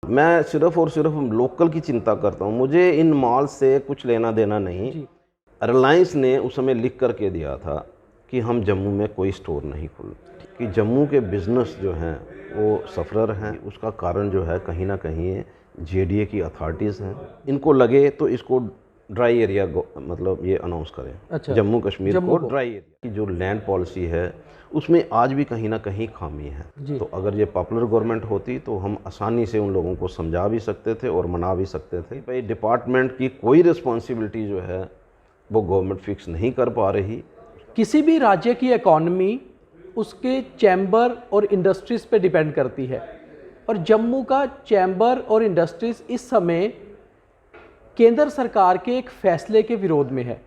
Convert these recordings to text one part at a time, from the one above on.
मैं सिर्फ और सिर्फ लोकल की चिंता करता हूँ, मुझे इन मॉल से कुछ लेना देना नहीं। रिलायंस ने उस समय लिख कर के दिया था कि हम जम्मू में कोई स्टोर नहीं खोल, कि जम्मू के बिज़नेस जो हैं वो सफ़रर हैं। उसका कारण जो है कहीं ना कहीं जेडीए की अथॉरिटीज़ हैं, इनको लगे तो इसको ड्राई एरिया मतलब ये अनाउंस करें। अच्छा, जम्मू कश्मीर को ड्राई एरिया की जो लैंड पॉलिसी है उसमें आज भी कहीं ना कहीं खामी है। तो अगर ये पॉपुलर गवर्नमेंट होती तो हम आसानी से उन लोगों को समझा भी सकते थे और मना भी सकते थे। भाई डिपार्टमेंट की कोई रिस्पॉन्सिबिलिटी जो है वो गवर्नमेंट फिक्स नहीं कर पा रही। किसी भी राज्य की इकॉनमी उसके चैम्बर और इंडस्ट्रीज़ पे डिपेंड करती है, और जम्मू का चैम्बर और इंडस्ट्रीज़ इस समय केंद्र सरकार के एक फैसले के विरोध में है।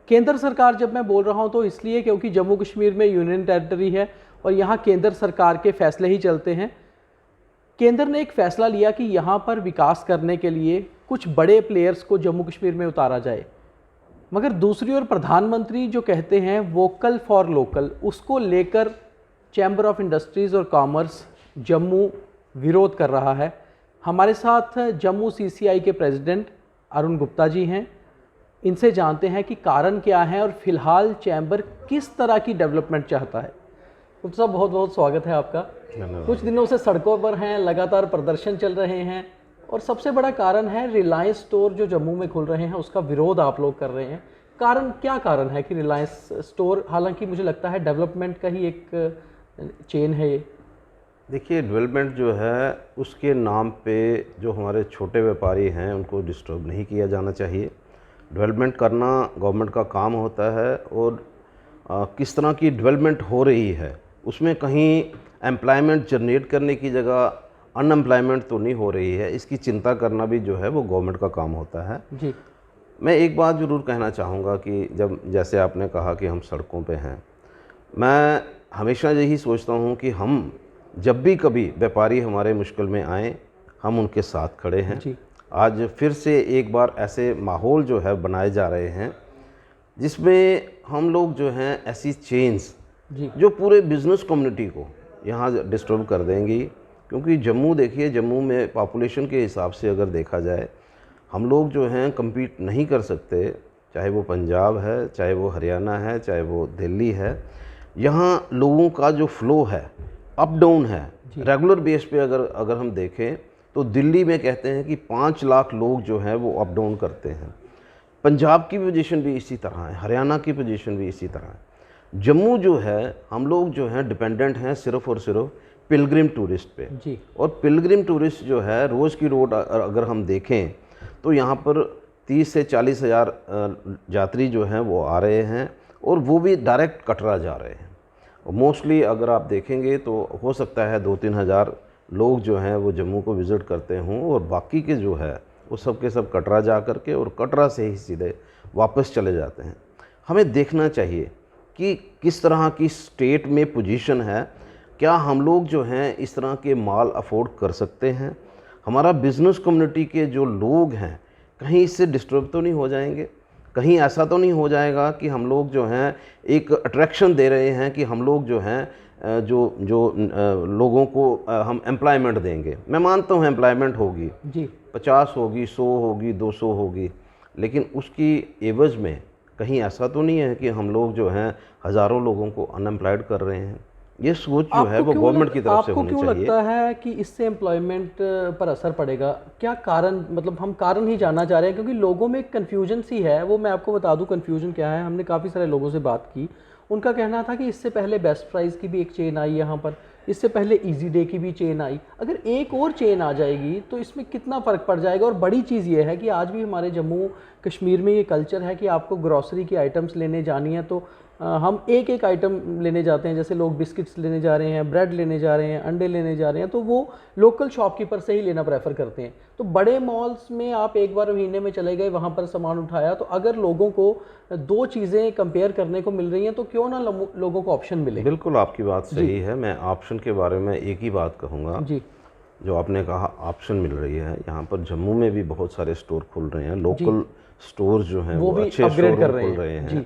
केंद्र सरकार जब मैं बोल रहा हूं तो इसलिए क्योंकि जम्मू कश्मीर में यूनियन टेरिटरी है और यहाँ केंद्र सरकार के फैसले ही चलते हैं। केंद्र ने एक फ़ैसला लिया कि यहाँ पर विकास करने के लिए कुछ बड़े प्लेयर्स को जम्मू कश्मीर में उतारा जाए, मगर दूसरी ओर प्रधानमंत्री जो कहते हैं वोकल फॉर लोकल, उसको लेकर चैम्बर ऑफ इंडस्ट्रीज़ और कॉमर्स जम्मू विरोध कर रहा है। हमारे साथ जम्मू सीसीआई के प्रेसिडेंट अरुण गुप्ता जी हैं, इनसे जानते हैं कि कारण क्या है और फिलहाल चैम्बर किस तरह की डेवलपमेंट चाहता है। गुप्ता साहब, बहुत बहुत स्वागत है आपका। कुछ दिनों से सड़कों पर हैं, लगातार प्रदर्शन चल रहे हैं और सबसे बड़ा कारण है रिलायंस स्टोर जो जम्मू में खुल रहे हैं उसका विरोध आप लोग कर रहे हैं। कारण क्या कारण है कि रिलायंस स्टोर, हालांकि मुझे लगता है डेवलपमेंट का ही एक चेन है ये। देखिए, डेवलपमेंट जो है उसके नाम पे जो हमारे छोटे व्यापारी हैं उनको डिस्टर्ब नहीं किया जाना चाहिए। डेवलपमेंट करना गवर्नमेंट का काम होता है और किस तरह की डेवलपमेंट हो रही है उसमें कहीं एम्प्लॉयमेंट जनरेट करने की जगह अनएम्प्लॉयमेंट तो नहीं हो रही है, इसकी चिंता करना भी जो है वो गवर्नमेंट का काम होता है जी। मैं एक बात ज़रूर कहना चाहूँगा कि जब जैसे आपने कहा कि हम सड़कों पे हैं, मैं हमेशा यही सोचता हूँ कि हम जब भी कभी व्यापारी हमारे मुश्किल में आए हम उनके साथ खड़े हैं जी। आज फिर से एक बार ऐसे माहौल जो है बनाए जा रहे हैं जिसमें हम लोग जो हैं ऐसी चेंज जो पूरे बिज़नेस कम्युनिटी को यहाँ डिस्टर्ब कर देंगी। क्योंकि जम्मू, देखिए जम्मू में पॉपुलेशन के हिसाब से अगर देखा जाए हम लोग जो हैं compete नहीं कर सकते, चाहे वो पंजाब है, चाहे वो हरियाणा है, चाहे वो दिल्ली है। यहाँ लोगों का जो फ़्लो है अप डाउन है रेगुलर बेस पे। अगर हम देखें तो दिल्ली में कहते हैं कि 5 लाख लोग जो हैं वो अप डाउन करते हैं। पंजाब की पोजीशन भी इसी तरह है, हरियाणा की पोजीशन भी इसी तरह है। जम्मू जो है हम लोग जो हैं डिपेंडेंट हैं सिर्फ़ और सिर्फ पिलग्रिम टूरिस्ट पे जी। और पिलग्रिम टूरिस्ट जो है रोज़ की रोड अगर हम देखें तो यहाँ पर 30 से 40 हज़ार यात्री जो हैं वो आ रहे हैं और वो भी डायरेक्ट कटरा जा रहे हैं। मोस्टली अगर आप देखेंगे तो हो सकता है 2-3 हज़ार लोग जो हैं वो जम्मू को विज़िट करते हों और बाकी के जो है वो सब के सब कटरा जा कर के और कटरा से ही सीधे वापस चले जाते हैं। हमें देखना चाहिए कि किस तरह की स्टेट में पोजीशन है, क्या हम लोग जो हैं इस तरह के माल अफोर्ड कर सकते हैं, हमारा बिज़नेस कम्युनिटी के जो लोग हैं कहीं इससे डिस्टर्ब तो नहीं हो जाएंगे, कहीं ऐसा तो नहीं हो जाएगा कि हम लोग जो हैं एक अट्रैक्शन दे रहे हैं कि हम लोग जो हैं जो लोगों को हम एम्प्लॉयमेंट देंगे। मैं मानता हूँ एम्प्लॉयमेंट होगी जी, 50 होगी, 100 होगी, 200 होगी, लेकिन उसकी एवज़ में कहीं ऐसा तो नहीं है कि हम लोग जो हैं हज़ारों लोगों को अनएम्प्लॉयड कर रहे हैं। ये सोच जो है वो गवर्नमेंट की तरफ से होनी चाहिए। आपको क्यों लगता है कि इससे एम्प्लॉयमेंट पर असर पड़ेगा? क्या कारण, मतलब हम कारण ही जानना चाह रहे हैं क्योंकि लोगों में एक कन्फ्यूजन सी है। वो मैं आपको बता दूं कन्फ्यूजन क्या है। हमने काफ़ी सारे लोगों से बात की, उनका कहना था कि इससे पहले बेस्ट प्राइस की भी एक चेन आई यहाँ पर, इससे पहले इजी डे की भी चेन आई, अगर एक और चेन आ जाएगी तो इसमें कितना फ़र्क पड़ जाएगा। और बड़ी चीज़ ये है कि आज भी हमारे जम्मू कश्मीर में ये कल्चर है कि आपको ग्रॉसरी की आइटम्स लेने जानी है तो हम एक एक आइटम लेने जाते हैं। जैसे लोग बिस्किट्स लेने जा रहे हैं, ब्रेड लेने जा रहे हैं, अंडे लेने जा रहे हैं, तो वो लोकल शॉपकीपर से ही लेना प्रेफर करते हैं। तो बड़े मॉल्स में आप एक बार महीने में चले गए, वहाँ पर सामान उठाया, तो अगर लोगों को 2 चीज़ें कंपेयर करने को मिल रही हैं तो क्यों ना लोगों को ऑप्शन मिले। बिल्कुल आपकी बात सही है। मैं ऑप्शन के बारे में एक ही बात कहूँगा जी, जो आपने कहा ऑप्शन मिल रही है। यहाँ पर जम्मू में भी बहुत सारे स्टोर खुल रहे हैं, लोकल स्टोर जो हैं वो अच्छे स्टोर खुल रहे हैं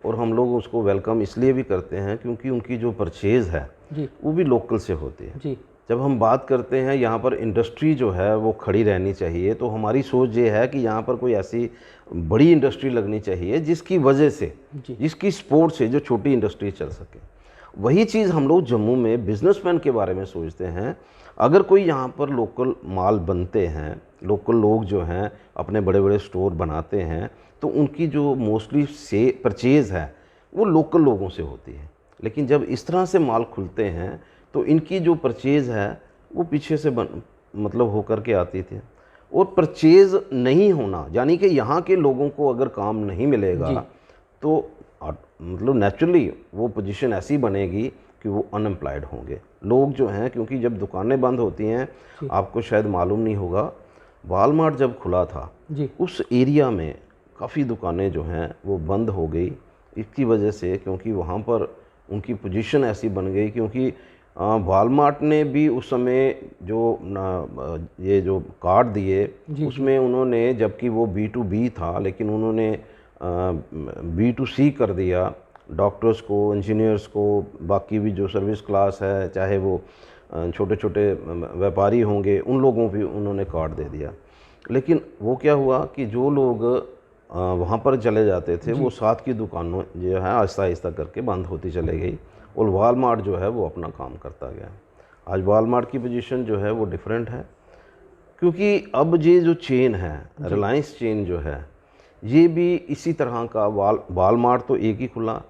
और हम लोग उसको वेलकम इसलिए भी करते हैं क्योंकि उनकी जो परचेज़ है वो भी लोकल से होती है जी। जब हम बात करते हैं यहाँ पर इंडस्ट्री जो है वो खड़ी रहनी चाहिए, तो हमारी सोच ये है कि यहाँ पर कोई ऐसी बड़ी इंडस्ट्री लगनी चाहिए जिसकी वजह से, जिसकी सपोर्ट से जो छोटी इंडस्ट्री चल सके। वही चीज़ हम लोग जम्मू में बिजनेसमैन के बारे में सोचते हैं। अगर कोई यहाँ पर लोकल माल बनते हैं, लोकल लोग जो हैं अपने बड़े बड़े स्टोर बनाते हैं, तो उनकी जो मोस्टली से परचेज़ है वो लोकल लोगों से होती है। लेकिन जब इस तरह से माल खुलते हैं तो इनकी जो परचेज़ है वो पीछे से मतलब होकर के आती थी। और परचेज़ नहीं होना यानी कि यहाँ के लोगों को अगर काम नहीं मिलेगा तो मतलब नेचुरली वो पोजीशन ऐसी बनेगी कि वो अनएम्प्लॉयड होंगे लोग जो हैं। क्योंकि जब दुकानें बंद होती हैं, आपको शायद मालूम नहीं होगा, वालमार्ट जब खुला था उस एरिया में काफ़ी दुकानें जो हैं वो बंद हो गई इसकी वजह से, क्योंकि वहाँ पर उनकी पोजीशन ऐसी बन गई। क्योंकि वालमार्ट ने भी उस समय जो ये जो कार्ड दिए उसमें उन्होंने, जबकि वो B2B था, लेकिन उन्होंने B2C कर दिया। डॉक्टर्स को, इंजीनियर्स को, बाकी भी जो सर्विस क्लास है, चाहे वो छोटे छोटे व्यापारी होंगे, उन लोगों भी उन्होंने कार्ड दे दिया। लेकिन वो क्या हुआ कि जो लोग वहाँ पर चले जाते थे वो साथ की दुकानों जो है आहिस्ता आहिस्ता करके बंद होती चले गई और वालमार्ट जो है वो अपना काम करता गया। आज वालमार्ट की पोजीशन जो है वो डिफरेंट है, क्योंकि अब ये जो चेन है, रिलायंस चेन जो है, ये भी इसी तरह का वालमार्ट तो एक ही खुला,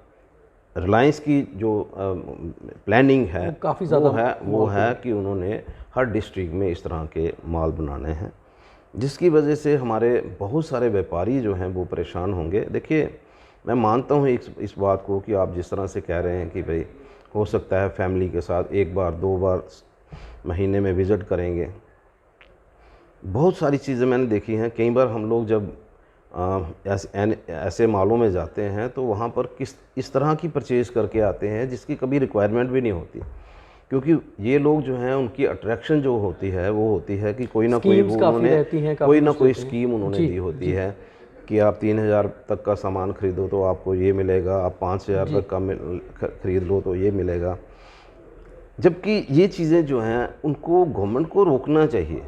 रिलायंस की जो प्लानिंग है काफ़ी ज़्यादा वो है कि उन्होंने हर डिस्ट्रिक्ट में इस तरह के माल बनाने हैं, जिसकी वजह से हमारे बहुत सारे व्यापारी जो हैं वो परेशान होंगे। देखिए, मैं मानता हूँ इस बात को कि आप जिस तरह से कह रहे हैं कि भाई हो सकता है फैमिली के साथ 1 बार 2 बार महीने में विज़िट करेंगे। बहुत सारी चीज़ें मैंने देखी हैं। कई बार हम लोग जब ऐसे मालों में जाते हैं तो वहाँ पर इस तरह की परचेज़ करके आते हैं जिसकी कभी रिक्वायरमेंट भी नहीं होती, क्योंकि ये लोग जो हैं उनकी अट्रैक्शन जो होती है वो होती है कि कोई ना कोई कोई स्कीम उन्होंने दी होती है कि आप 3000 तक का सामान खरीदो तो आपको ये मिलेगा, आप 5000 तक का खरीद लो तो ये मिलेगा। जबकि ये चीज़ें जो हैं उनको गवर्नमेंट को रोकना चाहिए।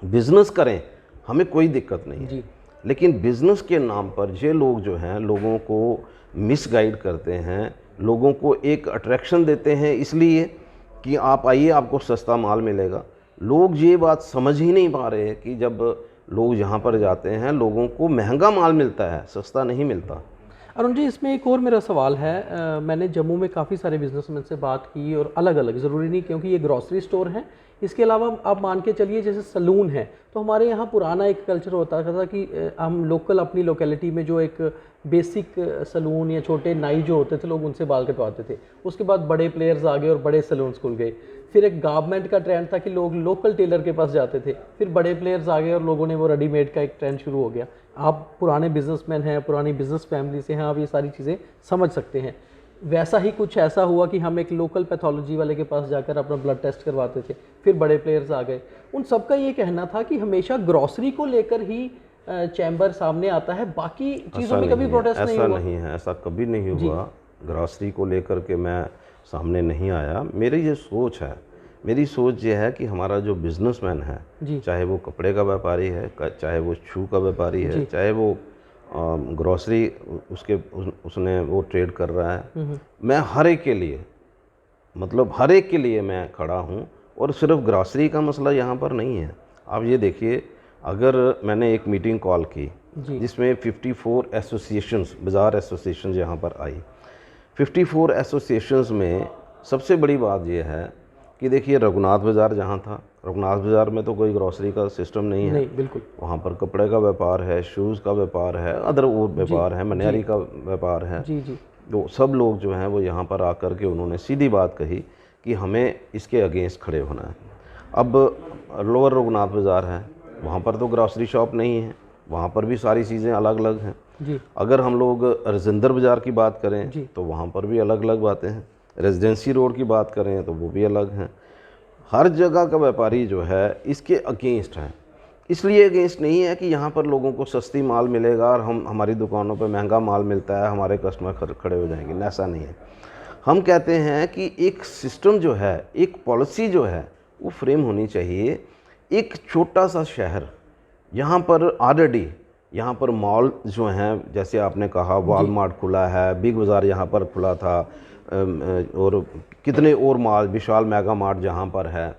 बिज़नेस करें, हमें कोई दिक्कत नहीं है, लेकिन बिज़नेस के नाम पर ये लोग जो हैं लोगों को मिसगाइड करते हैं, लोगों को एक अट्रैक्शन देते हैं इसलिए कि आप आइए आपको सस्ता माल मिलेगा। लोग ये बात समझ ही नहीं पा रहे कि जब लोग यहाँ पर जाते हैं लोगों को महंगा माल मिलता है, सस्ता नहीं मिलता। अरुण जी, इसमें एक और मेरा सवाल है। मैंने जम्मू में काफ़ी सारे बिजनेसमैन से बात की और अलग अलग, ज़रूरी नहीं क्योंकि ये ग्रॉसरी स्टोर है, इसके अलावा आप मान के चलिए जैसे सलून है, तो हमारे यहाँ पुराना एक कल्चर होता था कि हम लोकल अपनी लोकेलिटी में जो एक बेसिक सलून या छोटे नाई जो होते थे लोग उनसे बाल कटवाते थे। उसके बाद बड़े प्लेयर्स आ गए और बड़े सलून्स खुल गए। फिर एक गवर्नमेंट का ट्रेंड था कि लोग लोकल टेलर के पास जाते थे। फिर बड़े प्लेयर्स आ गए और लोगों ने वो रेडीमेड का एक ट्रेंड शुरू हो गया। आप पुराने बिजनेसमैन हैं, पुरानी बिजनेस फैमिली से हैं, आप ये सारी चीज़ें समझ सकते हैं। वैसा ही कुछ ऐसा हुआ कि हम एक लोकल पैथोलॉजी वाले के पास जाकर अपना ब्लड टेस्ट करवाते थे, फिर बड़े प्लेयर्स आ गए। उन सबका ये कहना था कि हमेशा ग्रॉसरी को लेकर ही चैम्बर सामने आता है, बाकी चीज़ों में कभी प्रोटेस्ट नहीं हुआ। ऐसा नहीं है, ऐसा कभी नहीं हुआ। ग्रॉसरी को लेकर के मैं सामने नहीं आया। मेरी ये सोच है, मेरी सोच ये है कि हमारा जो बिजनेसमैन है, चाहे वो कपड़े का व्यापारी है, चाहे वो शू का व्यापारी है, चाहे वो ग्रॉसरी उसने वो ट्रेड कर रहा है, मैं हर एक के लिए, मतलब हर एक के लिए मैं खड़ा हूँ। और सिर्फ ग्रॉसरी का मसला यहाँ पर नहीं है। आप ये देखिए, अगर मैंने एक मीटिंग कॉल की जिसमें 54 एसोसिएशंस, बाज़ार एसोसिएशन यहाँ पर आई। 54 एसोसिएशंस में सबसे बड़ी बात यह है कि देखिए, रघुनाथ बाज़ार जहाँ था, रघुनाथ बाज़ार में तो कोई ग्रॉसरी का सिस्टम नहीं है। नहीं, बिल्कुल। वहाँ पर कपड़े का व्यापार है, शूज़ का व्यापार है, अदर वो व्यापार है, मनियारी का व्यापार है। तो सब लोग जो हैं वो यहाँ पर आकर के उन्होंने सीधी बात कही कि हमें इसके अगेंस्ट खड़े होना है। अब लोअर रघुनाथ बाज़ार है, वहाँ पर तो ग्रॉसरी शॉप नहीं है, वहाँ पर भी सारी चीज़ें अलग अलग हैं। अगर हम लोग राजेंद्र बाज़ार की बात करें तो वहाँ पर भी अलग अलग बातें हैं। रेजिडेंसी रोड की बात करें तो वो भी अलग हैं। हर जगह का व्यापारी जो है इसके अगेंस्ट है। इसलिए अगेंस्ट नहीं है कि यहाँ पर लोगों को सस्ती माल मिलेगा और हमारी दुकानों पर महंगा माल मिलता है, हमारे कस्टमर खड़े हो जाएंगे, ऐसा नहीं है। हम कहते हैं कि एक सिस्टम जो है, एक पॉलिसी जो है वो फ्रेम होनी चाहिए। एक छोटा सा शहर, यहाँ पर ऑलरेडी यहाँ पर मॉल जो हैं, जैसे आपने कहा वॉलमार्ट खुला है, बिग बाज़ार यहाँ पर खुला था, और कितने और मॉल, विशाल मेगा मार्ट जहाँ पर है,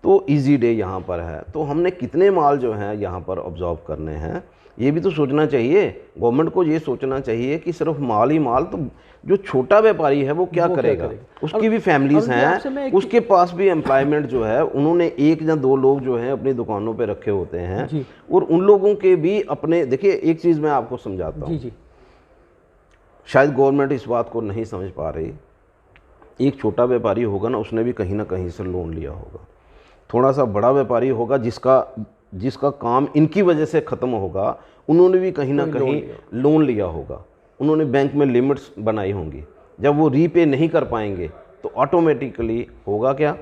तो इजी डे यहाँ पर है। तो हमने कितने मॉल जो हैं यहाँ पर ऑब्जर्व करने हैं, ये भी तो सोचना चाहिए। गवर्नमेंट को ये सोचना चाहिए कि सिर्फ माल ही माल, तो जो छोटा व्यापारी है वो क्या करेगा? उसकी भी फैमिलीज हैं, उसके पास भी एम्प्लॉयमेंट जो है, उन्होंने 1 या 2 लोग जो हैं अपनी दुकानों पे रखे होते हैं, और उन लोगों के भी अपने, देखिए एक चीज़ मैं आपको समझाता हूँ, शायद गवर्नमेंट इस बात को नहीं समझ पा रही। एक छोटा व्यापारी होगा ना, उसने भी कहीं ना कहीं से लोन लिया होगा। थोड़ा सा बड़ा व्यापारी होगा जिसका काम इनकी वजह से ख़त्म होगा, उन्होंने भी कहीं ना कहीं लोन लिया होगा, उन्होंने बैंक में लिमिट्स बनाई होंगी। जब वो रीपे नहीं कर पाएंगे तो ऑटोमेटिकली होगा क्या?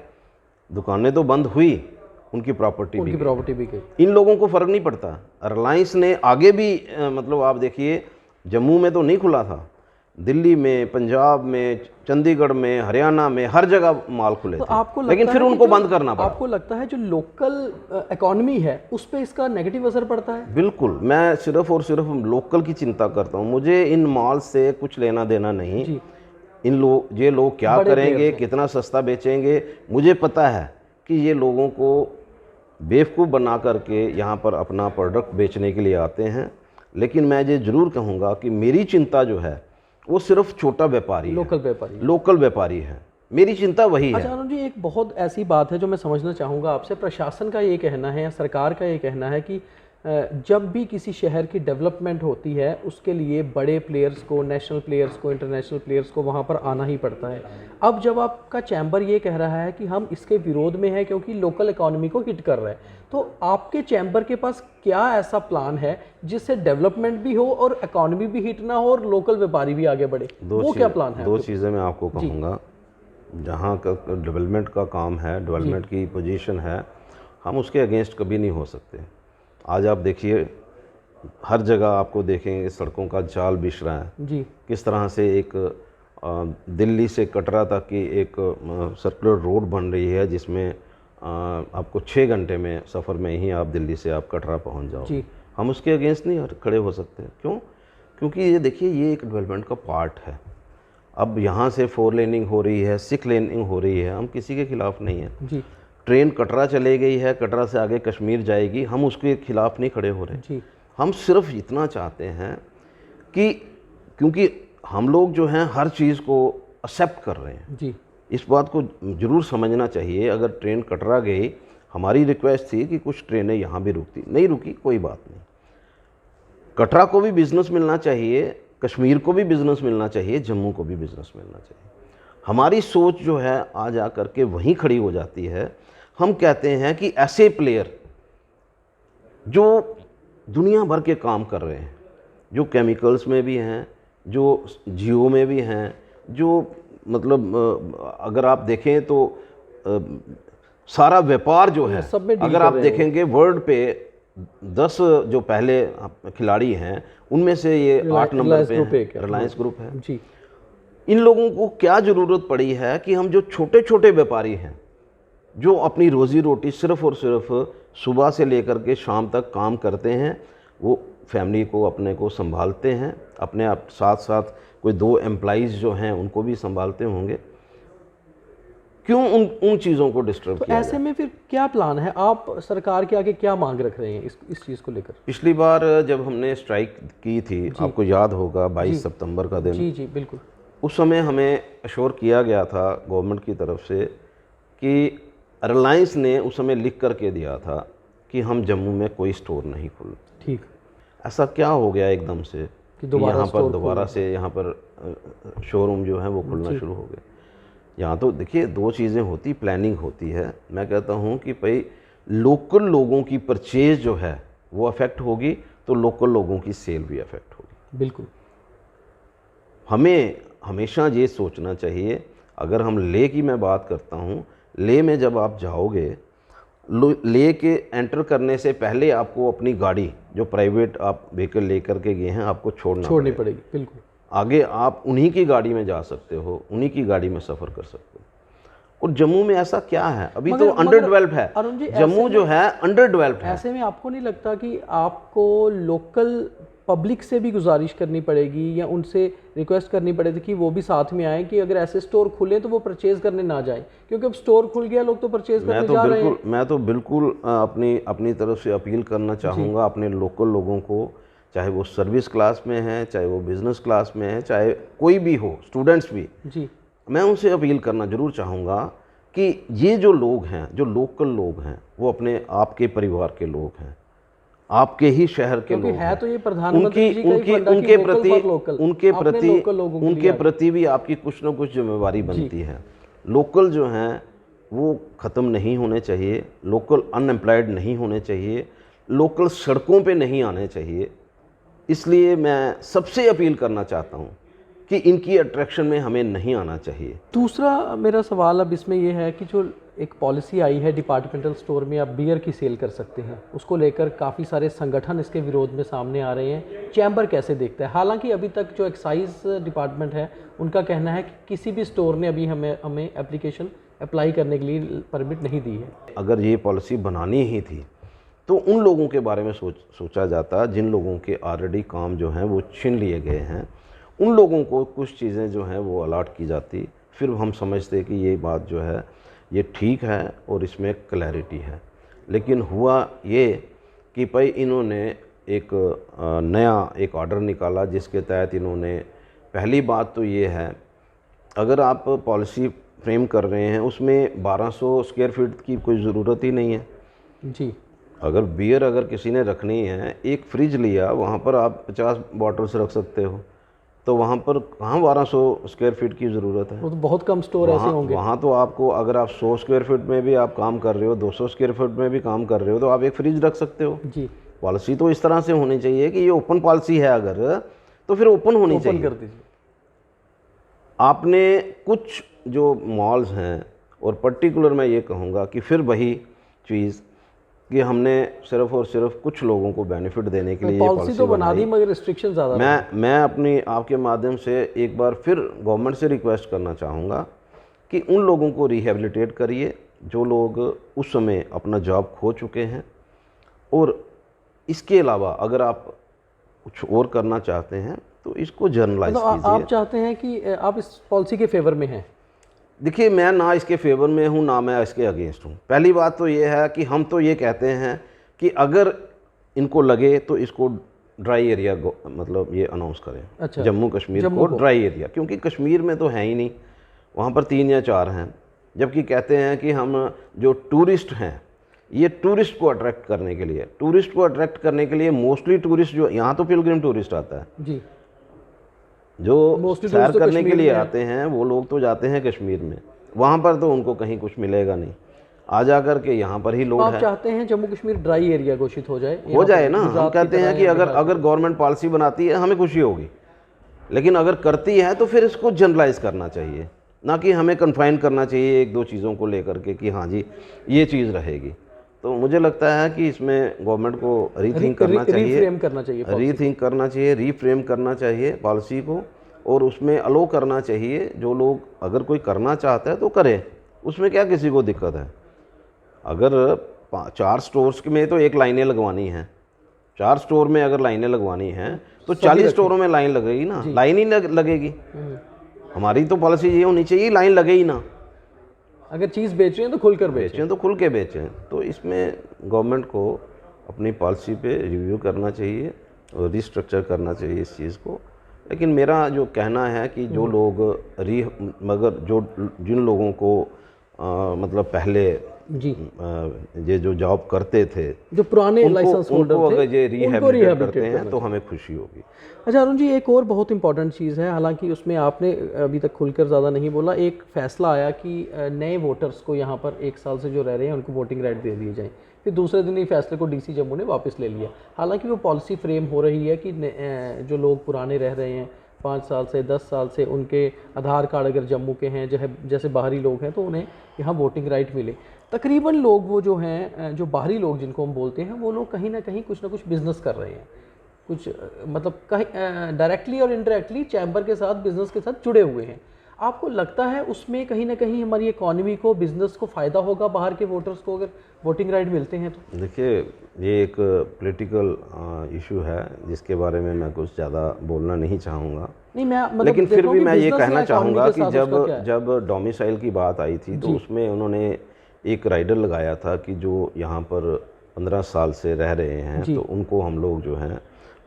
दुकानें तो बंद हुई, उनकी प्रॉपर्टी भी गई। इन लोगों को फ़र्क नहीं पड़ता। रिलायंस ने आगे भी मतलब आप देखिए, जम्मू में तो नहीं खुला था, दिल्ली में, पंजाब में, चंडीगढ़ में, हरियाणा में, हर जगह माल खुले थे, लेकिन फिर उनको बंद करना पड़ा। आपको लगता है जो लोकल इकोनॉमी है उस पर इसका नेगेटिव असर पड़ता है? बिल्कुल, मैं सिर्फ और सिर्फ लोकल की चिंता करता हूँ। मुझे इन मॉल से कुछ लेना देना नहीं। ये लोग क्या करेंगे, कितना सस्ता बेचेंगे, मुझे पता है कि ये लोगों को बेवकूफ़ बना करके यहाँ पर अपना प्रोडक्ट बेचने के लिए आते हैं। लेकिन मैं ये ज़रूर कहूँगा कि मेरी चिंता जो है वो सिर्फ छोटा व्यापारी, लोकल व्यापारी है। मेरी चिंता वही है। अच्छा अनुज जी, एक बहुत ऐसी बात है जो मैं समझना चाहूँगा आपसे। प्रशासन का ये कहना है या सरकार का ये कहना है कि जब भी किसी शहर की डेवलपमेंट होती है उसके लिए बड़े प्लेयर्स को, नेशनल प्लेयर्स को, इंटरनेशनल प्लेयर्स को वहाँ पर आना ही पड़ता है। अब जब आपका चैम्बर ये कह रहा है कि हम इसके विरोध में हैं क्योंकि लोकल इकोनॉमी को हिट कर रहा है, तो आपके चैम्बर के पास क्या ऐसा प्लान है जिससे डेवलपमेंट भी हो और इकोनॉमी भी हिट ना हो और लोकल व्यापारी भी आगे बढ़े? वो क्या प्लान है? 2 चीज़ें मैं आपको कहूँगा। जहाँ का डेवलपमेंट का काम है, डेवलपमेंट की पोजीशन है, हम उसके अगेंस्ट कभी नहीं हो सकते। आज आप देखिए, हर जगह आपको देखेंगे सड़कों का जाल बिछ रहा है जी। किस तरह से एक दिल्ली से कटरा तक की एक सर्कुलर रोड बन रही है, जिसमें आपको 6 घंटे में सफ़र में ही आप दिल्ली से आप कटरा पहुंच जाओ। हम उसके अगेंस्ट नहीं खड़े हो सकते। क्यों? क्योंकि ये देखिए, ये एक डेवलपमेंट का पार्ट है। अब यहाँ से 4 लेनिंग हो रही है, 6 लेनिंग हो रही है, हम किसी के खिलाफ़ नहीं है जी। ट्रेन कटरा चले गई है, कटरा से आगे कश्मीर जाएगी, हम उसके खिलाफ़ नहीं खड़े हो रहे जी। हम सिर्फ इतना चाहते हैं कि, क्योंकि हम लोग जो हैं हर चीज़ को एक्सेप्ट कर रहे हैं जी। इस बात को ज़रूर समझना चाहिए। अगर ट्रेन कटरा गई, हमारी रिक्वेस्ट थी कि कुछ ट्रेनें यहाँ भी रुकती, नहीं रुकी, कोई बात नहीं। कटरा को भी बिज़नेस मिलना चाहिए, कश्मीर को भी बिज़नेस मिलना चाहिए, जम्मू को भी बिज़नेस मिलना चाहिए। हमारी सोच जो है आ जा करके वहीं खड़ी हो जाती है। हम कहते हैं कि ऐसे प्लेयर जो दुनिया भर के काम कर रहे हैं, जो केमिकल्स में भी हैं, जो जियो में भी हैं, जो मतलब अगर आप देखें तो सारा व्यापार जो है, अगर आप देखेंगे वर्ल्ड पे 10 जो पहले खिलाड़ी हैं, उनमें से ये 8 नंबर पे रिलायंस ग्रुप है जी। इन लोगों को क्या ज़रूरत पड़ी है कि हम जो छोटे छोटे व्यापारी हैं, जो अपनी रोज़ी रोटी सिर्फ़ और सिर्फ सुबह से लेकर के शाम तक काम करते हैं, वो फैमिली को अपने को संभालते हैं, अपने आप साथ साथ कोई 2 एम्प्लॉइज़ जो हैं उनको भी संभालते होंगे, क्यों उन चीज़ों को डिस्टर्ब किया? ऐसे में फिर क्या प्लान है? आप सरकार के आगे क्या मांग रख रहे हैं इस चीज़ को लेकर? पिछली बार जब हमने स्ट्राइक की थी, आपको याद होगा 22 सितंबर का दिन जी बिल्कुल, उस समय हमें अश्योर किया गया था गवर्नमेंट की तरफ से कि रिलायंस ने उस समय लिख करके दिया था कि हम जम्मू में कोई स्टोर नहीं खोल। ठीक, ऐसा क्या हो गया एकदम से कि यहाँ पर दोबारा से यहाँ पर शोरूम जो है वो खुलना शुरू हो गए? यहाँ तो देखिए 2 चीज़ें होती, प्लानिंग होती है। मैं कहता हूँ कि भाई लोकल लोगों की परचेज जो है वो अफेक्ट होगी तो लोकल लोगों की सेल भी अफेक्ट होगी। बिल्कुल, हमें हमेशा ये सोचना चाहिए। अगर हम ले की मैं बात करता हूँ, ले में जब आप जाओगे, ले के एंटर करने से पहले आपको अपनी गाड़ी जो प्राइवेट आप व्हीकल लेकर के गए हैं आपको छोड़नी पड़ेगी। बिल्कुल, आगे आप उन्हीं की गाड़ी में जा सकते हो, उन्हीं की गाड़ी में सफ़र कर सकते हो। और जम्मू में ऐसा क्या है, अभी तो मगर अंडर डेवलप्ड है, अरुण जी, जम्मू जो है अंडर डेवलप्ड है। ऐसे में आपको नहीं लगता कि आपको लोकल पब्लिक से भी गुजारिश करनी पड़ेगी या उनसे रिक्वेस्ट करनी पड़ेगी कि वो भी साथ में आएँ कि अगर ऐसे स्टोर खुले तो वो परचेज करने ना जाएं, क्योंकि अब स्टोर खुल गया, लोग तो परचेज करने जा रहे हैं। मैं तो बिल्कुल अपनी तरफ से अपील करना चाहूँगा अपने लोकल लोगों को, चाहे वो सर्विस क्लास में है, चाहे वो बिजनेस क्लास में है, चाहे कोई भी हो, स्टूडेंट्स भी, जी, मैं उनसे अपील करना जरूर चाहूँगा कि ये जो लोग हैं, जो लोकल लोग हैं, वो अपने आपके परिवार के लोग हैं, आपके ही शहर के लोग है हैं। तो ये प्रधानमंत्री जी का ही फंडा कि वोकल फॉर लोकल, उनके प्रति भी आपकी कुछ ना कुछ जिम्मेवारी बनती है। लोकल जो हैं वो ख़त्म नहीं होने चाहिए, लोकल अनएम्प्लॉयड नहीं होने चाहिए, लोकल सड़कों पे नहीं आने चाहिए। इसलिए मैं सबसे अपील करना चाहता हूँ कि इनकी अट्रैक्शन में हमें नहीं आना चाहिए। दूसरा मेरा सवाल अब इसमें यह है कि जो एक पॉलिसी आई है डिपार्टमेंटल स्टोर में आप बियर की सेल कर सकते हैं, उसको लेकर काफ़ी सारे संगठन इसके विरोध में सामने आ रहे हैं। चैम्बर कैसे देखता है? हालांकि अभी तक जो एक्साइज डिपार्टमेंट है उनका कहना है कि किसी भी स्टोर ने अभी हमें एप्लीकेशन अप्लाई करने के लिए परमिट नहीं दी है। अगर ये पॉलिसी बनानी ही थी तो उन लोगों के बारे में सोचा जाता जिन लोगों के ऑलरेडी काम जो हैं वो छीन लिए गए हैं, उन लोगों को कुछ चीज़ें जो हैं वो अलाट की जाती, फिर हम समझते कि ये बात जो है ये ठीक है और इसमें क्लैरिटी है। लेकिन हुआ ये कि भाई इन्होंने एक नया एक ऑर्डर निकाला जिसके तहत इन्होंने, पहली बात तो ये है, अगर आप पॉलिसी फ्रेम कर रहे हैं उसमें 1200 स्क्वायर फीट की कोई ज़रूरत ही नहीं है जी। अगर बियर अगर किसी ने रखनी है, एक फ्रिज लिया, वहाँ पर आप 50 बॉटल्स रख सकते हो, तो वहाँ पर कहाँ 1200 स्क्वायर फीट की ज़रूरत है? वो तो बहुत कम स्टोर ऐसे होंगे। वहाँ तो आपको, अगर आप 100 स्क्वायर फीट में भी आप काम कर रहे हो, 200 स्क्वायर फीट में भी काम कर रहे हो, तो आप एक फ्रिज रख सकते हो। जी। पॉलिसी तो इस तरह से होनी चाहिए कि ये ओपन पॉलिसी है, अगर तो फिर ओपन होनी चाहिए। ओपन कर दीजिए। आपने कुछ जो मॉल्स हैं, और पर्टिकुलर मैं ये कहूँगा कि फिर वही चीज़ कि हमने सिर्फ और सिर्फ कुछ लोगों को बेनिफिट देने के लिए ये पॉलिसी तो बना दी मगर रिस्ट्रिक्शन ज़्यादा। मैं अपनी आपके माध्यम से एक बार फिर गवर्नमेंट से रिक्वेस्ट करना चाहूँगा कि उन लोगों को रिहेबिलिटेट करिए जो लोग उस समय अपना जॉब खो चुके हैं, और इसके अलावा अगर आप कुछ और करना चाहते हैं तो इसको जर्नलाइज कीजिए। आप चाहते हैं कि आप इस पॉलिसी के फेवर में हैं? देखिए, मैं ना इसके फेवर में हूँ ना मैं इसके अगेंस्ट हूँ। पहली बात तो ये है कि हम तो ये कहते हैं कि अगर इनको लगे तो इसको ड्राई एरिया मतलब ये अनाउंस करें। अच्छा, जम्मू कश्मीर को ड्राई एरिया, क्योंकि कश्मीर में तो है ही नहीं, वहाँ पर 3 या 4 हैं, जबकि कहते हैं कि हम जो टूरिस्ट हैं, ये टूरिस्ट को अट्रैक्ट करने के लिए मोस्टली टूरिस्ट जो यहाँ तो पिलग्रिम टूरिस्ट आता है जी, जो सैर करने के लिए आते हैं, वो लोग तो जाते हैं कश्मीर में, वहाँ पर तो उनको कहीं कुछ मिलेगा नहीं, आ जा कर के यहाँ पर ही लोग हैं। आप चाहते हैं जम्मू कश्मीर ड्राई एरिया घोषित हो जाए ना। हम कहते हैं कि अगर गवर्नमेंट पॉलिसी बनाती है हमें खुशी होगी, लेकिन अगर करती है तो फिर इसको जनरलाइज करना चाहिए, ना कि हमें कन्फाइन करना चाहिए 1-2 चीज़ों को लेकर के कि हाँ जी ये चीज़ रहेगी। तो मुझे लगता है कि इसमें गवर्नमेंट को रीथिंक करना चाहिए, रीफ्रेम करना चाहिए पॉलिसी को, और उसमें अलो करना चाहिए जो लोग, अगर कोई करना चाहता है तो करे, उसमें क्या किसी को दिक्कत है। अगर 4 स्टोर्स में तो एक लाइनें लगवानी है, 4 स्टोर में अगर लाइनें लगवानी हैं तो 40 स्टोरों में लाइन लगेगी ना, लाइन ही लगेगी। हमारी तो पॉलिसी ये होनी चाहिए लाइन लगे ही ना, अगर चीज़ बेच रहे हैं तो खुलकर बेचें, तो खुल के बेचें। तो इसमें गवर्नमेंट को अपनी पॉलिसी पे रिव्यू करना चाहिए और रिस्ट्रक्चर करना चाहिए इस चीज़ को। लेकिन मेरा जो कहना है कि जो लोग जिन लोगों को मतलब पहले जी ये जो जॉब करते थे, जो पुराने लाइसेंस होल्डर थे, अगर ये रिहेबिलिटेट करते हैं तो हमें खुशी होगी। अच्छा अरुण जी, एक और बहुत इंपॉर्टेंट चीज़ है, हालांकि उसमें आपने अभी तक खुलकर ज़्यादा नहीं बोला। एक फैसला आया कि नए वोटर्स को यहाँ पर 1 साल से जो रह रहे हैं उनको वोटिंग राइट दे दिए जाएँ। फिर दूसरे दिन ही फैसले को डीसी जम्मू ने वापस ले लिया। हालांकि वो पॉलिसी फ्रेम हो रही है कि जो लोग पुराने रह रहे हैं 5 साल से 10 साल से, उनके आधार कार्ड अगर जम्मू के हैं, जैसे बाहरी लोग हैं, तो उन्हें यहाँ वोटिंग राइट मिले। तकरीबन लोग वो जो हैं, जो बाहरी लोग जिनको हम बोलते हैं, वो लोग कहीं ना कहीं कुछ ना कुछ बिज़नेस कर रहे हैं, कुछ मतलब कहीं डायरेक्टली और इनडायरेक्टली चैम्बर के साथ, बिज़नेस के साथ जुड़े हुए हैं। आपको लगता है उसमें कहीं ना कहीं हमारी इकॉनमी को, बिजनेस को फ़ायदा होगा बाहर के वोटर्स को अगर वोटिंग राइट मिलते हैं तो? देखिए, ये एक पॉलिटिकल इशू है जिसके बारे में मैं कुछ ज़्यादा बोलना नहीं चाहूँगा। नहीं, मैं मतलब लेकिन फिर भी मैं ये कहना चाहूँगा कि जब जब डोमिसाइल की बात आई थी तो उसमें उन्होंने एक राइडर लगाया था कि जो यहाँ पर 15 साल से रह रहे हैं तो उनको हम लोग जो हैं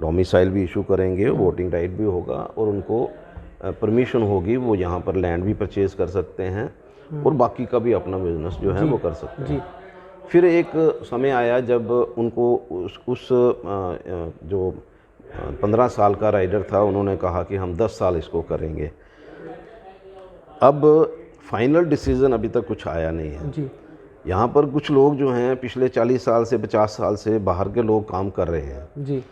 डोमिसाइल भी इशू करेंगे, वोटिंग राइट भी होगा और उनको परमिशन होगी, वो यहाँ पर लैंड भी परचेज कर सकते हैं और बाकी का भी अपना बिजनेस जो है वो कर सकते हैं। फिर एक समय आया जब उनको उस जो 15 साल का राइडर था उन्होंने कहा कि हम 10 साल इसको करेंगे। अब फाइनल डिसीज़न अभी तक कुछ आया नहीं है जी। यहाँ पर कुछ लोग जो हैं पिछले 40 साल से 50 साल से बाहर के लोग काम कर रहे हैं जी।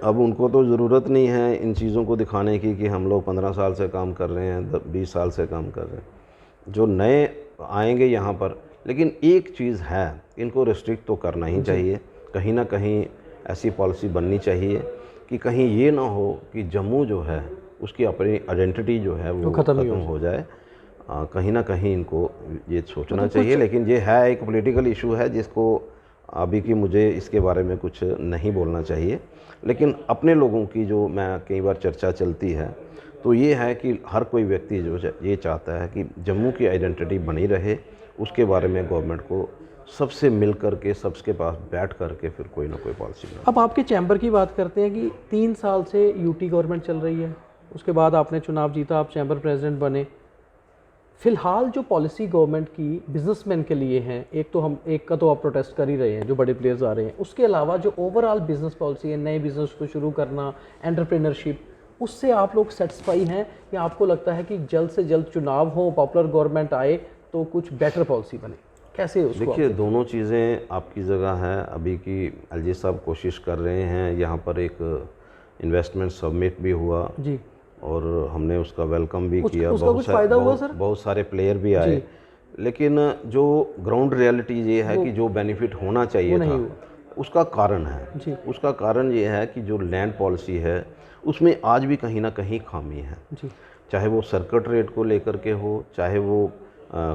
अब उनको तो ज़रूरत नहीं है इन चीज़ों को दिखाने की कि हम लोग 15 साल से काम कर रहे हैं, 20 साल से काम कर रहे हैं। जो नए आएंगे यहाँ पर, लेकिन एक चीज़ है, इनको रिस्ट्रिक्ट तो करना ही चाहिए। कहीं ना कहीं ऐसी पॉलिसी बननी चाहिए कि कहीं ये ना हो कि जम्मू जो है उसकी अपनी आइडेंटिटी जो है वो ख़त्म हो जाए। कहीं ना कहीं इनको ये सोचना चाहिए। लेकिन ये है एक पॉलिटिकल इशू है जिसको अभी की मुझे इसके बारे में कुछ नहीं बोलना चाहिए। लेकिन अपने लोगों की जो मैं कई बार चर्चा चलती है तो ये है कि हर कोई व्यक्ति जो ये चाहता है कि जम्मू की आइडेंटिटी बनी रहे। उसके बारे में गवर्नमेंट को सबसे मिल कर के, सबके पास बैठ कर के फिर कोई ना कोई पॉलिसी बना। अब आपके चैम्बर की बात करते हैं कि 3 साल से यूटी गवर्नमेंट चल रही है, उसके बाद आपने चुनाव जीता, आप चैम्बर प्रेसिडेंट बने। फ़िलहाल जो पॉलिसी गवर्नमेंट की बिजनेसमैन के लिए हैं, एक का तो आप प्रोटेस्ट कर ही रहे हैं, जो बड़े प्लेयर्स आ रहे हैं, उसके अलावा जो ओवरऑल बिजनेस पॉलिसी है, नए बिजनेस को शुरू करना, एंटरप्रेन्योरशिप, उससे आप लोग सेटिस्फाई हैं या आपको लगता है कि जल्द से जल्द चुनाव हो, पॉपुलर गवर्नमेंट आए तो कुछ बेटर पॉलिसी बने? कैसे उसको? देखिए, दोनों चीज़ें आपकी जगह है। अभी की एलजी साहब कोशिश कर रहे हैं, यहाँ पर एक इन्वेस्टमेंट समिट भी हुआ जी और हमने उसका वेलकम भी किया। बहुत सारे प्लेयर भी आए, लेकिन जो ग्राउंड रियलिटी ये है कि जो बेनिफिट होना चाहिए था उसका कारण है। उसका कारण ये है कि जो लैंड पॉलिसी है उसमें आज भी कहीं ना कहीं खामी है। चाहे वो सर्किट रेट को लेकर के हो, चाहे वो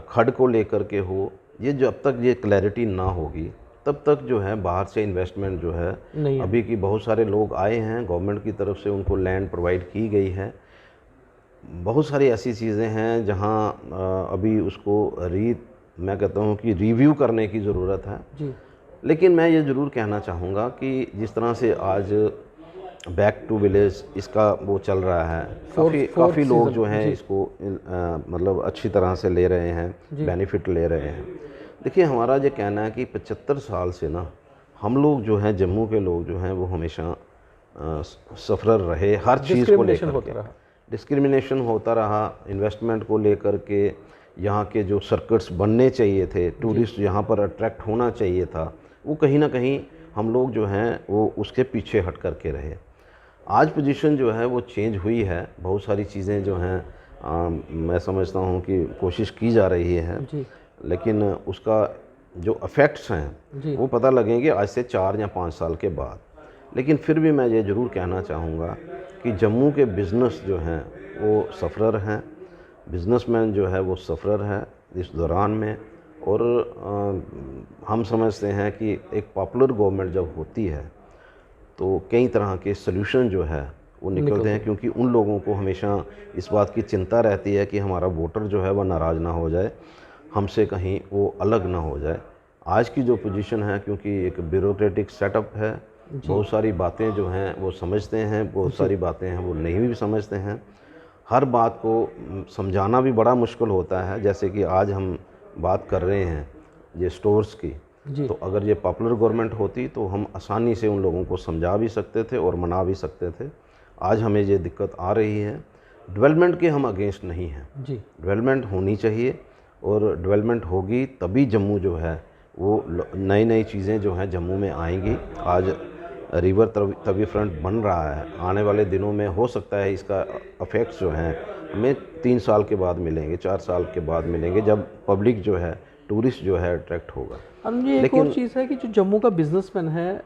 खड को लेकर के हो, ये जब तक ये क्लैरिटी ना होगी तब तक जो है बाहर से इन्वेस्टमेंट जो है अभी की बहुत सारे लोग आए हैं, गवर्नमेंट की तरफ से उनको लैंड प्रोवाइड की गई है। बहुत सारी ऐसी चीज़ें हैं जहां अभी उसको मैं कहता हूं कि रिव्यू करने की ज़रूरत है जी। लेकिन मैं ये ज़रूर कहना चाहूँगा कि जिस तरह से आज बैक टू विलेज इसका वो चल रहा है, काफ़ी लोग जो हैं इसको मतलब अच्छी तरह से ले रहे हैं, बेनिफिट ले रहे हैं। देखिए, हमारा ये कहना है कि 75 साल से ना हम लोग जो हैं, जम्मू के लोग जो हैं, वो हमेशा सफ़रर रहे। हर चीज़ को लेकर डिस्क्रिमिनेशन होता रहा। इन्वेस्टमेंट को लेकर के यहाँ के जो सर्किट्स बनने चाहिए थे, टूरिस्ट यहाँ पर अट्रैक्ट होना चाहिए था, वो कहीं ना कहीं हम लोग जो हैं वो उसके पीछे हट कर के रहे। आज पोजीशन जो है वो चेंज हुई है। बहुत सारी चीज़ें जो हैं मैं समझता हूँ कि कोशिश की जा रही है, लेकिन उसका जो इफ़ेक्ट्स हैं वो पता लगेंगे आज से 4 या 5 साल के बाद। लेकिन फिर भी मैं ये ज़रूर कहना चाहूँगा कि जम्मू के बिज़नेस जो हैं वो सफ़रर हैं, बिज़नेसमैन जो है वो सफ़रर है इस दौरान में। और हम समझते हैं कि एक पॉपुलर गवर्नमेंट जब होती है तो कई तरह के सल्यूशन जो है वो निकलते हैं, क्योंकि उन लोगों को हमेशा इस बात की चिंता रहती है कि हमारा वोटर जो है वह नाराज़ ना हो जाए, हमसे कहीं वो अलग ना हो जाए। आज की जो पोजीशन है, क्योंकि एक ब्यूरोक्रेटिक सेटअप है, बहुत सारी बातें जो हैं वो समझते हैं, बहुत सारी बातें हैं वो नहीं भी समझते हैं। हर बात को समझाना भी बड़ा मुश्किल होता है। जैसे कि आज हम बात कर रहे हैं ये स्टोर्स की, तो अगर ये पॉपुलर गवर्नमेंट होती तो हम आसानी से उन लोगों को समझा भी सकते थे और मना भी सकते थे। आज हमें ये दिक्कत आ रही है। डेवलपमेंट के हम अगेंस्ट नहीं हैं, डेवलपमेंट होनी चाहिए और डेवलपमेंट होगी तभी जम्मू जो है वो नई चीज़ें जो हैं जम्मू में आएंगी। आज रिवर तवी फ्रंट बन रहा है, आने वाले दिनों में हो सकता है इसका इफ़ेक्ट्स जो हैं हमें 3 साल के बाद मिलेंगे, 4 साल के बाद मिलेंगे, जब पब्लिक जो है, टूरिस्ट जो है अट्रैक्ट होगा। एक और चीज़ है कि जो जम्मू का बिजनेसमैन है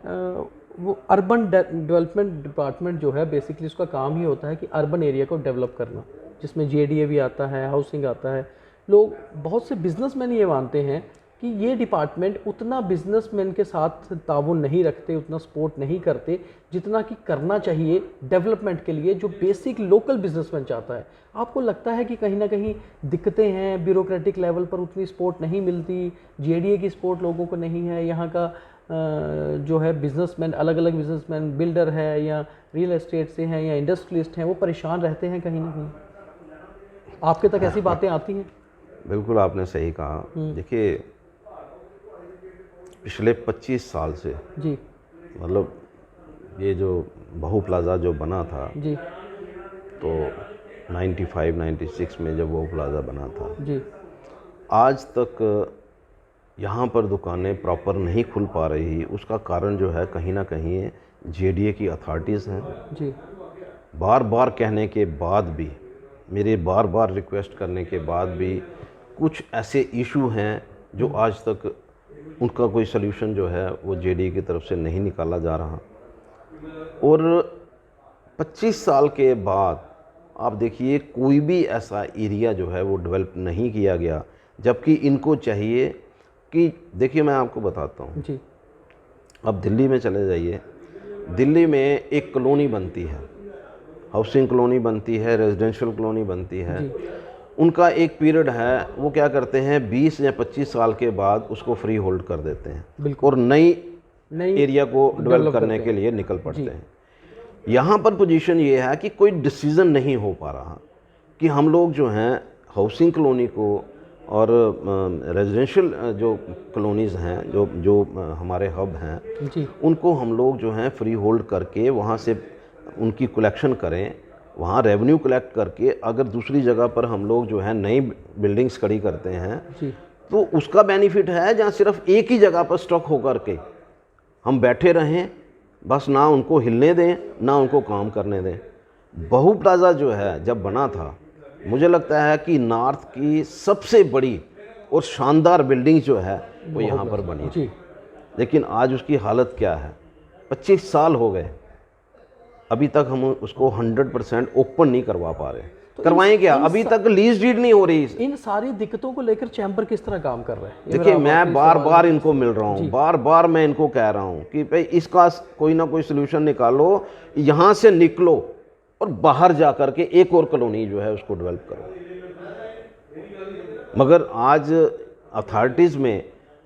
वो अर्बन डेवलपमेंट डिपार्टमेंट जो है बेसिकली उसका काम ही होता है कि अर्बन एरिया को डेवलप करना, जिसमें JDA भी आता है, हाउसिंग आता है, लोग बहुत से बिजनेसमैन ये मानते हैं कि ये डिपार्टमेंट उतना बिजनेसमैन के साथ ताउन नहीं रखते, उतना सपोर्ट नहीं करते जितना कि करना चाहिए डेवलपमेंट के लिए, जो बेसिक लोकल बिजनेसमैन चाहता है। आपको लगता है कि कहीं ना कहीं दिक्कतें हैं, ब्यूरोक्रेटिक लेवल पर उतनी सपोर्ट नहीं मिलती, JDA की सपोर्ट लोगों को नहीं है, यहाँ का जो है बिजनेसमैन, अलग अलग बिजनेसमैन, बिल्डर है या रियल एस्टेट से हैं या इंडस्ट्रियलिस्ट हैं, वो परेशान रहते हैं कहीं ना कहीं? आपके तक ऐसी बातें आती हैं? बिल्कुल आपने सही कहा। देखिए पिछले 25 साल से जी, मतलब ये जो बहू प्लाज़ा जो बना था जी, तो 95-96 में जब वो प्लाज़ा बना था, जी, आज तक यहाँ पर दुकानें प्रॉपर नहीं खुल पा रही। उसका कारण जो है कहीं ना कहीं JDA की अथॉरिटीज़ हैं। जी, बार बार कहने के बाद भी, मेरे बार बार रिक्वेस्ट करने के बाद भी कुछ ऐसे इशू हैं जो आज तक उनका कोई सल्यूशन जो है वो JDA की तरफ से नहीं निकाला जा रहा। और 25 साल के बाद आप देखिए कोई भी ऐसा एरिया जो है वो डेवलप नहीं किया गया, जबकि इनको चाहिए कि, देखिए मैं आपको बताता हूँ जी, अब दिल्ली में चले जाइए, दिल्ली में एक कॉलोनी बनती है, हाउसिंग कॉलोनी बनती है, रेजिडेंशियल कॉलोनी बनती है। उनका एक पीरियड है, वो क्या करते हैं 20 या 25 साल के बाद उसको फ्री होल्ड कर देते हैं और नई एरिया को डेवलप करने के लिए निकल पड़ते हैं। यहाँ पर पोजीशन ये है कि कोई डिसीज़न नहीं हो पा रहा कि हम लोग जो हैं हाउसिंग कॉलोनी को और रेजिडेंशियल जो कॉलोनीज़ हैं, जो हमारे हब हैं, उनको हम लोग जो हैं फ्री होल्ड करके वहाँ से उनकी कलेक्शन करें, वहाँ रेवेन्यू कलेक्ट करके अगर दूसरी जगह पर हम लोग जो है नई बिल्डिंग्स खड़ी करते हैं तो उसका बेनिफिट है, जहाँ सिर्फ एक ही जगह पर स्टॉक होकर के हम बैठे रहें, बस ना उनको हिलने दें ना उनको काम करने दें। बहू प्लाज़ा जो है जब बना था, मुझे लगता है कि नॉर्थ की सबसे बड़ी और शानदार बिल्डिंग जो है वो यहाँ पर बनी थी, लेकिन आज उसकी हालत क्या है? 25 साल हो गए, अभी तक हम उसको 100% ओपन नहीं करवा पा रहे। तो करवाएं क्या? अभी तक लीज डीड नहीं हो रही। इन सारी दिक्कतों को लेकर चैम्बर किस तरह काम कर रहे हैं? देखिए मैं बार बार इनको मिल रहा हूँ, बार बार मैं इनको कह रहा हूँ कि भाई इसका कोई ना कोई सोल्यूशन निकालो, यहाँ से निकलो और बाहर जा कर के एक और कॉलोनी जो है उसको डेवलप करो। मगर आज अथॉरिटीज़ में,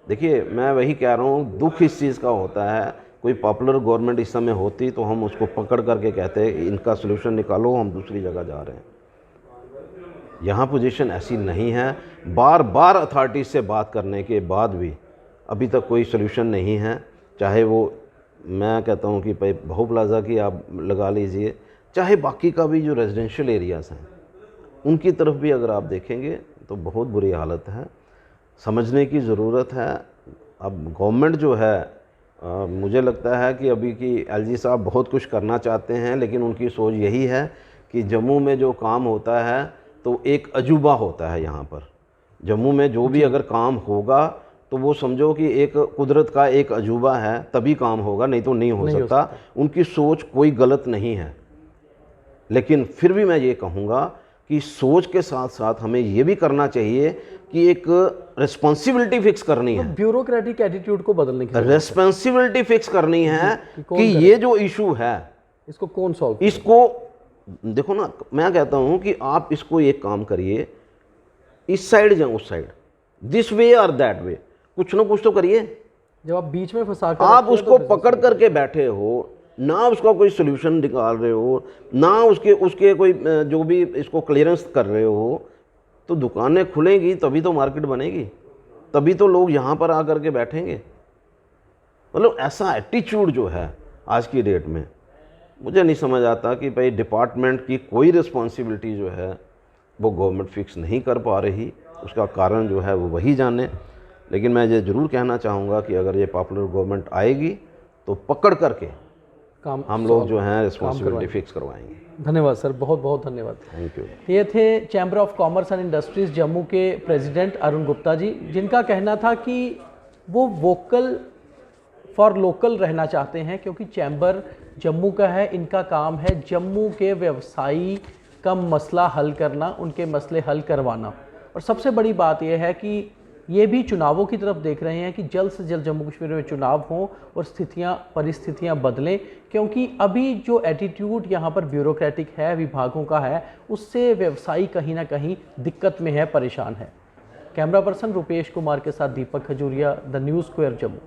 देखिए मैं वही कह रहा हूँ, दुख इस चीज़ का होता है, कोई पॉपुलर गवर्नमेंट इस समय होती तो हम उसको पकड़ करके कहते हैं इनका सोल्यूशन निकालो, हम दूसरी जगह जा रहे हैं। यहाँ पोजीशन ऐसी नहीं है। बार बार अथॉरिटीज़ से बात करने के बाद भी अभी तक कोई सोल्यूशन नहीं है। चाहे वो मैं कहता हूँ कि भाई बहू प्लाज़ा की आप लगा लीजिए, चाहे बाकी का भी जो रेजिडेंशियल एरियाज़ हैं उनकी तरफ भी अगर आप देखेंगे तो बहुत बुरी हालत है। समझने की ज़रूरत है। अब गवर्नमेंट जो है मुझे लगता है कि अभी की LG साहब बहुत कुछ करना चाहते हैं, लेकिन उनकी सोच यही है कि जम्मू में जो काम होता है तो एक अजूबा होता है। यहाँ पर जम्मू में जो भी अगर काम होगा तो वो समझो कि एक कुदरत का एक अजूबा है, तभी काम होगा, नहीं तो नहीं हो सकता। उनकी सोच कोई गलत नहीं है, लेकिन फिर भी मैं ये कहूँगा कि सोच के साथ साथ हमें ये भी करना चाहिए कि एक रिस्पॉन्सिबिलिटी फिक्स करनी है, ब्यूरोक्रेटिक एटीट्यूड को बदलने की रिस्पॉन्सिबिलिटी फिक्स करनी है कि ये जो इशू है इसको कौन सॉल्व। इसको देखो ना, मैं कहता हूँ कि आप इसको एक काम करिए, इस साइड या उस साइड, दिस वे और दैट वे, कुछ ना कुछ तो करिए। जब आप बीच में फंसा कर आप उसको पकड़ करके बैठे हो, ना उसका कोई सोल्यूशन निकाल रहे हो, ना उसके कोई जो भी इसको क्लियरेंस कर रहे हो, तो दुकानें खुलेंगी तभी तो मार्केट बनेगी, तभी तो लोग यहाँ पर आकर के बैठेंगे। मतलब ऐसा एटीट्यूड जो है आज की डेट में, मुझे नहीं समझ आता कि भाई डिपार्टमेंट की कोई रिस्पॉन्सिबिलिटी जो है वो गवर्नमेंट फिक्स नहीं कर पा रही। उसका कारण जो है वो वही जाने। लेकिन मैं ये ज़रूर कहना चाहूँगा कि अगर ये पॉपुलर गवर्नमेंट आएगी तो पकड़ करके हम लोग जो हैं रिस्पॉन्सिबिलिटी फिक्स करवाएंगे। धन्यवाद सर, बहुत बहुत धन्यवाद। Thank you. ये थे chamber of commerce and industries Jammu के प्रेसिडेंट अरुण गुप्ता जी, जिनका कहना था कि वो वोकल फॉर लोकल रहना चाहते हैं, क्योंकि चैम्बर जम्मू का है, इनका काम है जम्मू के व्यवसायी का मसला हल करना, उनके मसले हल करवाना। और सबसे बड़ी बात यह है कि ये भी चुनावों की तरफ देख रहे हैं कि जल्द से जल्द जम्मू कश्मीर में चुनाव हों और परिस्थितियां बदलें, क्योंकि अभी जो एटीट्यूड यहाँ पर ब्यूरोक्रेटिक है, विभागों का है, उससे व्यवसायी कहीं ना कहीं दिक्कत में है, परेशान है। कैमरा पर्सन रुपेश कुमार के साथ Deepak Khajuria, the News Square, Jammu.